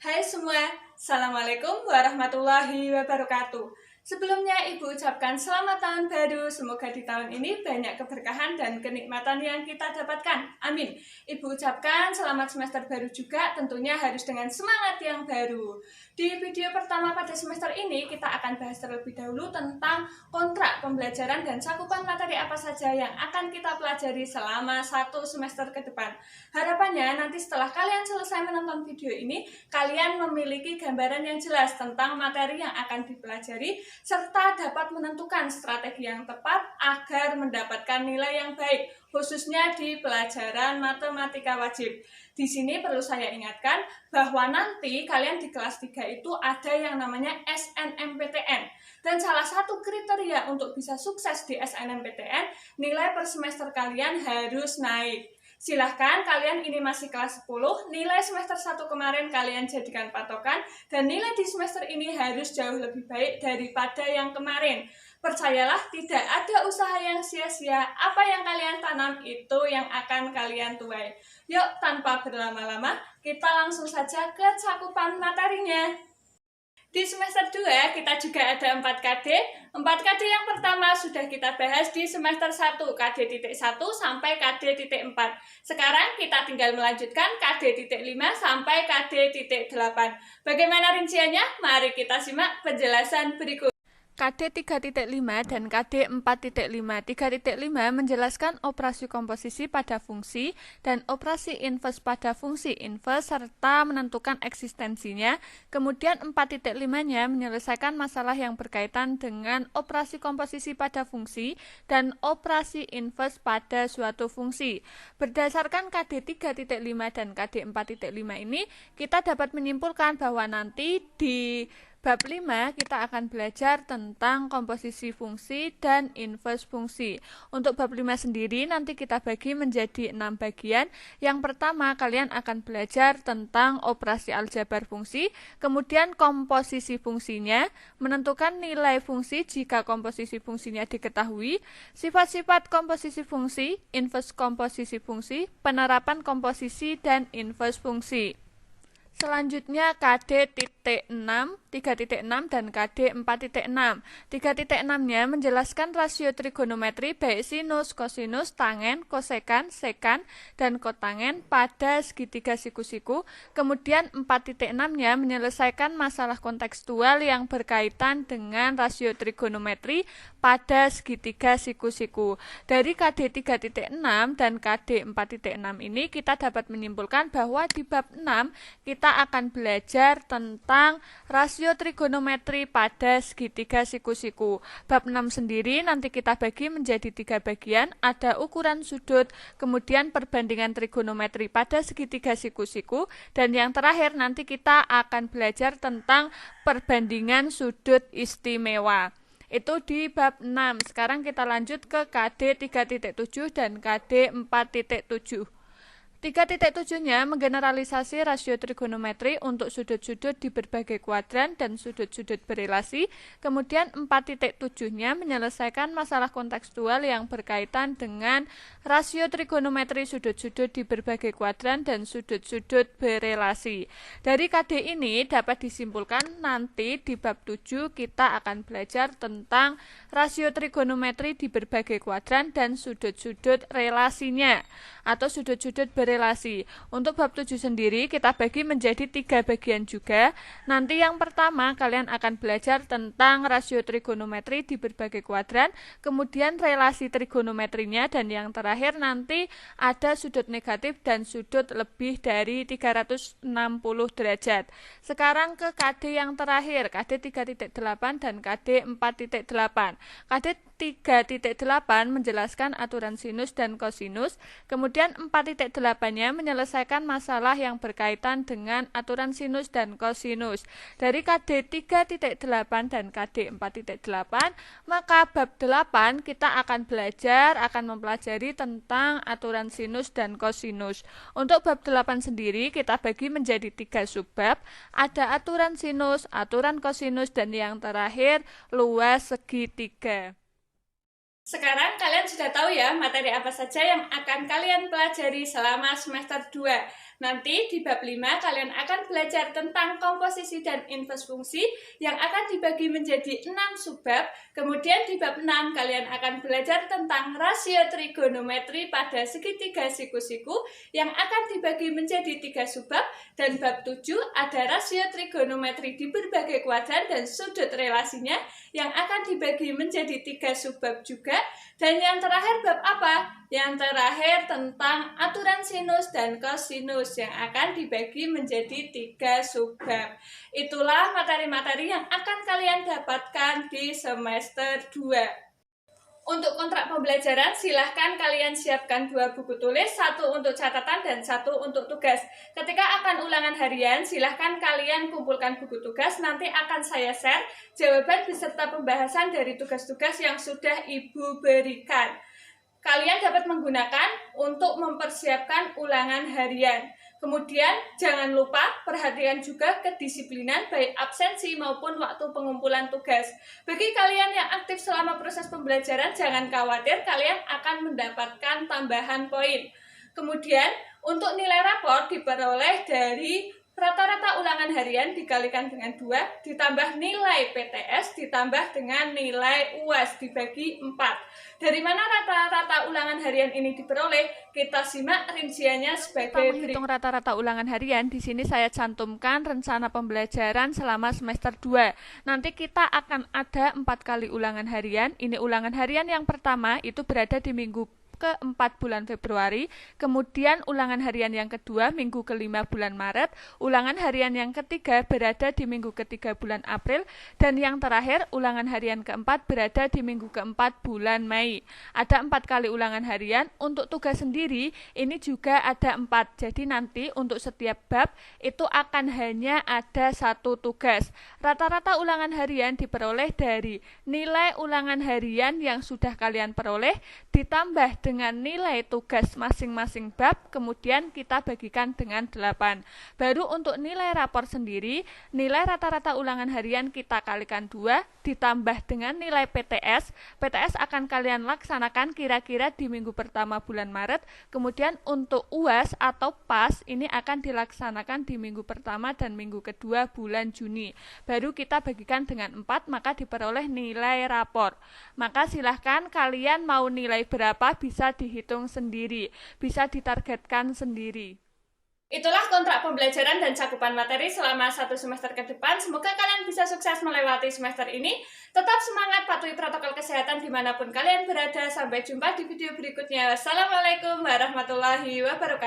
Hai semua, Assalamualaikum warahmatullahi wabarakatuh. Sebelumnya Ibu ucapkan selamat tahun baru, semoga di tahun ini banyak keberkahan dan kenikmatan yang kita dapatkan. Amin. Ibu ucapkan selamat semester baru juga, tentunya harus dengan semangat yang baru. Di video pertama pada semester ini, kita akan bahas terlebih dahulu tentang kontrak pembelajaran dan cakupan materi apa saja yang akan kita pelajari selama 1 semester ke depan. Harapannya nanti setelah kalian selesai menonton video ini, kalian memiliki gambaran yang jelas tentang materi yang akan dipelajari, serta dapat menentukan strategi yang tepat agar mendapatkan nilai yang baik, khususnya di pelajaran matematika wajib. Di sini perlu saya ingatkan bahwa nanti kalian di kelas 3 itu ada yang namanya SNMPTN. Dan salah satu kriteria untuk bisa sukses di SNMPTN, nilai per semester kalian harus naik. Silahkan kalian ini masih kelas 10, nilai semester 1 kemarin kalian jadikan patokan, dan nilai di semester ini harus jauh lebih baik daripada yang kemarin. Percayalah, tidak ada usaha yang sia-sia, apa yang kalian tanam itu yang akan kalian tuai. Yuk, tanpa berlama-lama, kita langsung saja ke cakupan materinya. Di semester 2 kita juga ada 4 KD. 4 KD yang pertama sudah kita bahas di semester 1, KD.1 sampai KD.4. Sekarang kita tinggal melanjutkan KD.5 sampai KD.8. Bagaimana rinciannya? Mari kita simak penjelasan berikut. KD 3.5 dan KD 4.5. 3.5 menjelaskan operasi komposisi pada fungsi dan operasi inverse pada fungsi inverse serta menentukan eksistensinya. Kemudian 4.5-nya menyelesaikan masalah yang berkaitan dengan operasi komposisi pada fungsi dan operasi inverse pada suatu fungsi. Berdasarkan KD 3.5 dan KD 4.5 ini, kita dapat menyimpulkan bahwa nanti di bab 5 kita akan belajar tentang komposisi fungsi dan inverse fungsi. Untuk bab 5 sendiri nanti kita bagi menjadi 6 bagian. Yang pertama kalian akan belajar tentang operasi aljabar fungsi, kemudian komposisi fungsinya, menentukan nilai fungsi jika komposisi fungsinya diketahui, sifat-sifat komposisi fungsi, inverse komposisi fungsi, penerapan komposisi dan inverse fungsi. Selanjutnya KD.6, 3.6 dan KD 4.6. 3.6-nya menjelaskan rasio trigonometri baik sinus, kosinus, tangen, kosekan, sekan, dan kotangen pada segitiga siku-siku. Kemudian 4.6-nya menyelesaikan masalah kontekstual yang berkaitan dengan rasio trigonometri pada segitiga siku-siku. Dari KD 3.6 dan KD 4.6 ini kita dapat menyimpulkan bahwa di bab 6 kita akan belajar tentang rasio trigonometri pada segitiga siku-siku. Bab 6 sendiri nanti kita bagi menjadi 3 bagian, ada ukuran sudut, kemudian perbandingan trigonometri pada segitiga siku-siku, dan yang terakhir nanti kita akan belajar tentang perbandingan sudut istimewa. Itu di bab 6. Sekarang kita lanjut ke KD 3.7 dan KD 4.7. 3.7-nya menggeneralisasi rasio trigonometri untuk sudut-sudut di berbagai kuadran dan sudut-sudut berelasi. Kemudian 4.7-nya menyelesaikan masalah kontekstual yang berkaitan dengan rasio trigonometri sudut-sudut di berbagai kuadran dan sudut-sudut berelasi. Dari KD ini dapat disimpulkan nanti di bab 7 kita akan belajar tentang rasio trigonometri di berbagai kuadran dan sudut-sudut relasinya atau sudut-sudut berelasi. Untuk bab 7 sendiri kita bagi menjadi 3 bagian juga. Nanti yang pertama kalian akan belajar tentang rasio trigonometri di berbagai kuadran, kemudian relasi trigonometrinya, dan yang terakhir nanti ada sudut negatif dan sudut lebih dari 360 derajat. Sekarang ke KD yang terakhir, KD 3.8 dan KD 4.8. KD 3.8 menjelaskan aturan sinus dan kosinus, kemudian 4.8-nya menyelesaikan masalah yang berkaitan dengan aturan sinus dan kosinus. Dari KD 3.8 dan KD 4.8, maka bab 8 kita akan mempelajari tentang aturan sinus dan kosinus. Untuk bab 8 sendiri kita bagi menjadi 3 subbab, ada aturan sinus, aturan kosinus, dan yang terakhir luas segitiga. Sekarang kalian sudah tahu ya materi apa saja yang akan kalian pelajari selama semester 2. Nanti di bab 5 kalian akan belajar tentang komposisi dan inverse fungsi yang akan dibagi menjadi 6 subbab. Kemudian di bab 6 kalian akan belajar tentang rasio trigonometri pada segitiga siku-siku yang akan dibagi menjadi 3 subbab. Dan bab 7 ada rasio trigonometri di berbagai kuadran dan sudut relasinya yang akan dibagi menjadi 3 subbab juga. Dan yang terakhir bab apa? Yang terakhir tentang aturan sinus dan kosinus yang akan dibagi menjadi 3 subbab. Itulah materi-materi yang akan kalian dapatkan di semester 2. Untuk kontrak pembelajaran, silahkan kalian siapkan 2 buku tulis, 1 untuk catatan dan 1 untuk tugas. Ketika akan ulangan harian, silahkan kalian kumpulkan buku tugas, nanti akan saya share jawaban beserta pembahasan dari tugas-tugas yang sudah Ibu berikan. Kalian dapat menggunakan untuk mempersiapkan ulangan harian. Kemudian jangan lupa perhatikan juga kedisiplinan baik absensi maupun waktu pengumpulan tugas. Bagi kalian yang aktif selama proses pembelajaran, jangan khawatir, kalian akan mendapatkan tambahan poin. Kemudian untuk nilai rapor diperoleh dari rata-rata ulangan harian dikalikan dengan 2, ditambah nilai PTS, ditambah dengan nilai UAS dibagi 4. Dari mana rata-rata ulangan harian ini diperoleh? Kita simak rinciannya sebagai berikut. Menghitung rata-rata ulangan harian, di sini saya cantumkan rencana pembelajaran selama semester 2. Nanti kita akan ada 4 kali ulangan harian. Ini ulangan harian yang pertama itu berada di minggu ke-4 bulan Februari, kemudian ulangan harian yang kedua minggu ke-5 bulan Maret, ulangan harian yang ketiga berada di minggu ke-3 bulan April, dan yang terakhir ulangan harian ke-4 berada di minggu ke-4 bulan Mei. Ada 4 kali ulangan harian. Untuk tugas sendiri ini juga ada 4, jadi nanti untuk setiap bab itu akan hanya ada 1 tugas. Rata-rata ulangan harian diperoleh dari nilai ulangan harian yang sudah kalian peroleh ditambah dengan nilai tugas masing-masing bab, kemudian kita bagikan dengan 8. Baru untuk nilai rapor sendiri, nilai rata-rata ulangan harian kita kalikan 2, ditambah dengan nilai PTS. PTS akan kalian laksanakan kira-kira di minggu pertama bulan Maret, kemudian untuk UAS atau PAS ini akan dilaksanakan di minggu pertama dan minggu kedua bulan Juni. Baru kita bagikan dengan 4, maka diperoleh nilai rapor. Maka silahkan kalian mau nilai berapa bisa dihitung sendiri, bisa ditargetkan sendiri. Itulah kontrak pembelajaran dan cakupan materi selama 1 semester ke depan. Semoga kalian bisa sukses melewati semester ini. Tetap semangat, patuhi protokol kesehatan dimanapun kalian berada. Sampai jumpa di video berikutnya. Wassalamualaikum warahmatullahi wabarakatuh.